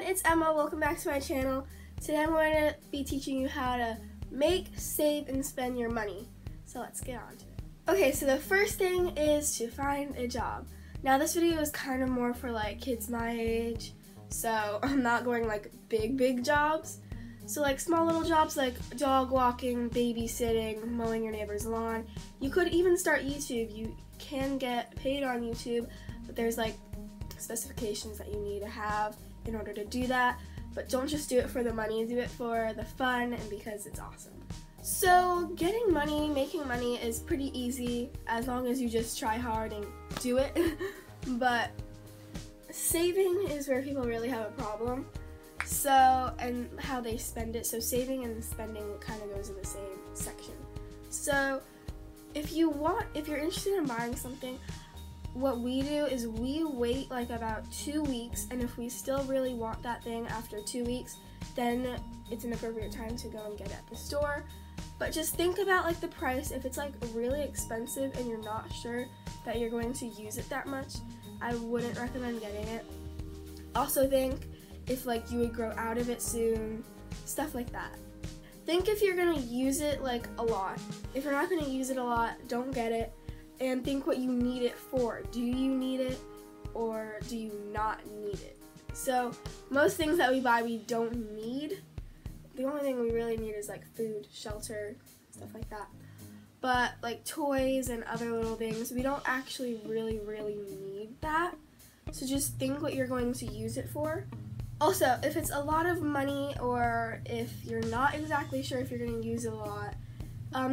it's Emma. Welcome back to my channel. Today I'm going to be teaching you how to make, save, and spend your money. So let's get on to it. Okay, so the first thing is to find a job. Now this video is kind of more for like kids my age, so I'm not going like big jobs. So like small little jobs like dog walking, babysitting, mowing your neighbor's lawn. You could even start YouTube. You can get paid on YouTube, but there's like specifications that you need to have in order to do that. But don't just do it for the money, do it for the fun and because it's awesome. So getting money, making money is pretty easy as long as you just try hard and do it. But saving is where people really have a problem. So, and how they spend it. So saving and spending kind of goes in the same section. So if you're interested in buying something, what we do is we wait like about 2 weeks, and if we still really want that thing after 2 weeks, then it's an appropriate time to go and get it at the store. But just think about like the price. If it's like really expensive and you're not sure that you're going to use it that much, I wouldn't recommend getting it. Also think if like you would grow out of it soon, stuff like that. Think if you're gonna use it like a lot. If you're not gonna use it a lot, don't get it. And think what you need it for. Do you need it or do you not need it? So most things that we buy we don't need. The only thing we really need is like food, shelter, stuff like that. But like toys and other little things, we don't actually really need that. So just think what you're going to use it for. Also, if it's a lot of money or if you're not exactly sure if you're going to use it a lot,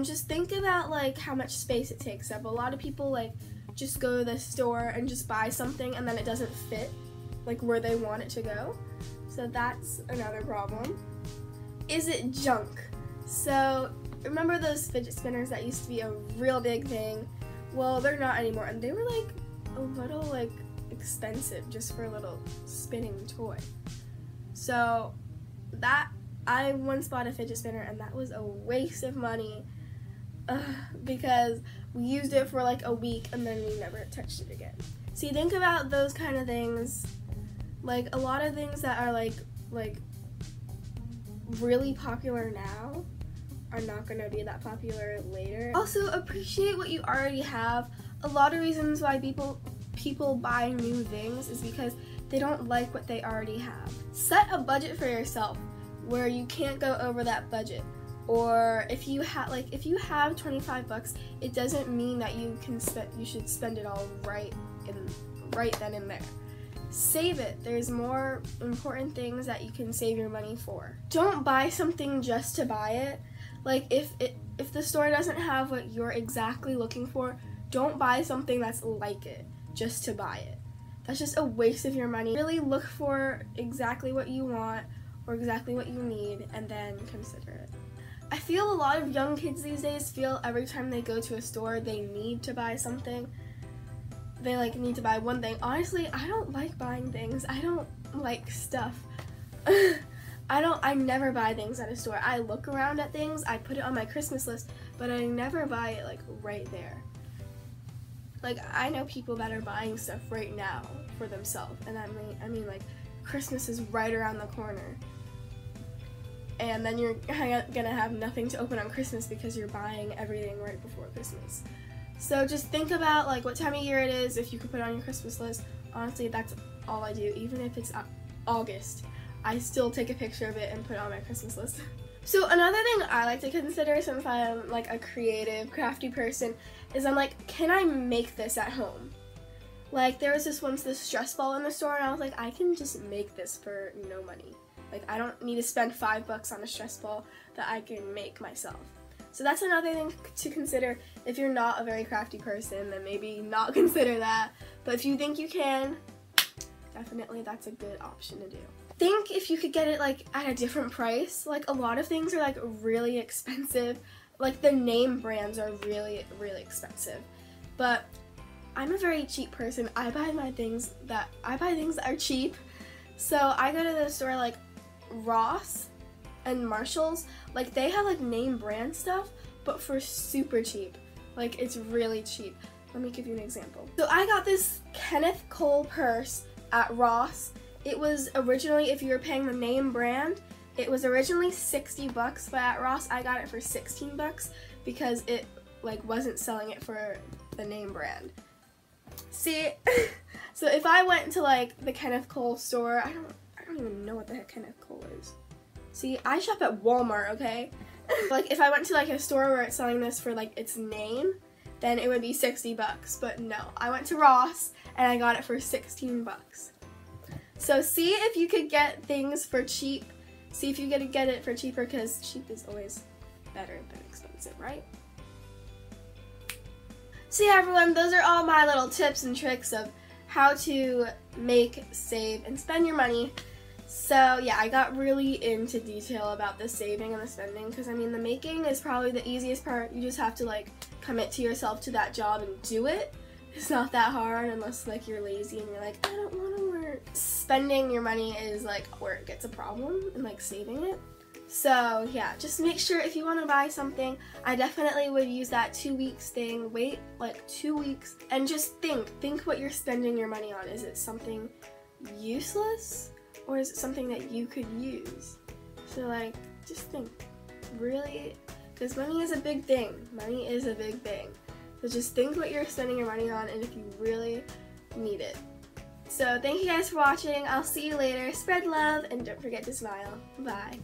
just think about like how much space it takes up. A lot of people like just go to the store and just buy something and then it doesn't fit like where they want it to go. So that's another problem. Is it junk? So remember those fidget spinners that used to be a real big thing? Well, they're not anymore, and they were like a little like expensive just for a little spinning toy. So that I once bought a fidget spinner and that was a waste of money because we used it for like a week and then we never touched it again. So you think about those kind of things, like a lot of things that are like really popular now are not going to be that popular later. Also appreciate what you already have. A lot of reasons why people buy new things is because they don't like what they already have. Set a budget for yourself where you can't go over that budget. Or if you have 25 bucks, it doesn't mean that you should spend it all right then and there. Save it. There's more important things that you can save your money for. Don't buy something just to buy it. Like if the store doesn't have what you're exactly looking for, don't buy something that's like it just to buy it. That's just a waste of your money. Really look for exactly what you want or exactly what you need and then consider it. I feel a lot of young kids these days feel every time they go to a store they need to buy something. They like need to buy one thing. Honestly, I don't like buying things. I don't like stuff. I never buy things at a store. I look around at things, I put it on my Christmas list, but I never buy it like right there. Like I know people that are buying stuff right now for themselves, and I mean like Christmas is right around the corner. And then you're gonna have nothing to open on Christmas because you're buying everything right before Christmas. So just think about like what time of year it is, if you could put it on your Christmas list. Honestly, that's all I do. Even if it's August, I still take a picture of it and put it on my Christmas list. So another thing I like to consider, since I'm like a creative, crafty person, is I'm like, can I make this at home? Like there was this stress ball in the store and I was like, I can just make this for no money. Like I don't need to spend $5 on a stress ball that I can make myself. So that's another thing to consider. If you're not a very crafty person, then maybe not consider that. But if you think you can, definitely that's a good option to do. Think if you could get it like at a different price. Like a lot of things are like really expensive. Like the name brands are really expensive. But I'm a very cheap person. I buy things that are cheap. So I go to the store like Ross and Marshalls. Like they have like name brand stuff, but for super cheap. Like it's really cheap. Let me give you an example. So I got this Kenneth Cole purse at Ross It was originally, if you were paying the name brand, it was originally $60, but at Ross I got it for $16 because it like wasn't selling it for the name brand. See, so if I went to like the Kenneth Cole store, I don't even know what the heck Kenneth Cole is. See, I shop at Walmart, okay? Like if I went to like a store where it's selling this for like its name, then it would be $60, but no, I went to Ross and I got it for $16. So see if you could get things for cheap. See if you could get it for cheaper, because cheap is always better than expensive, right? So yeah, everyone, those are all my little tips and tricks of how to make, save, and spend your money. So yeah, I got really into detail about the saving and the spending, because I mean the making is probably the easiest part. You just have to like commit to yourself to that job and do it. It's not that hard unless like you're lazy and you're like, I don't want to work. Spending your money is like where it gets a problem, and like saving it. So yeah, just make sure if you want to buy something, I definitely would use that 2 weeks thing. Wait like 2 weeks and just think what you're spending your money on. Is it something useless, or is it something that you could use? So like, just think, really, because money is a big thing. Money is a big thing. So just think what you're spending your money on and if you really need it. So thank you guys for watching. I'll see you later. Spread love and don't forget to smile. Bye.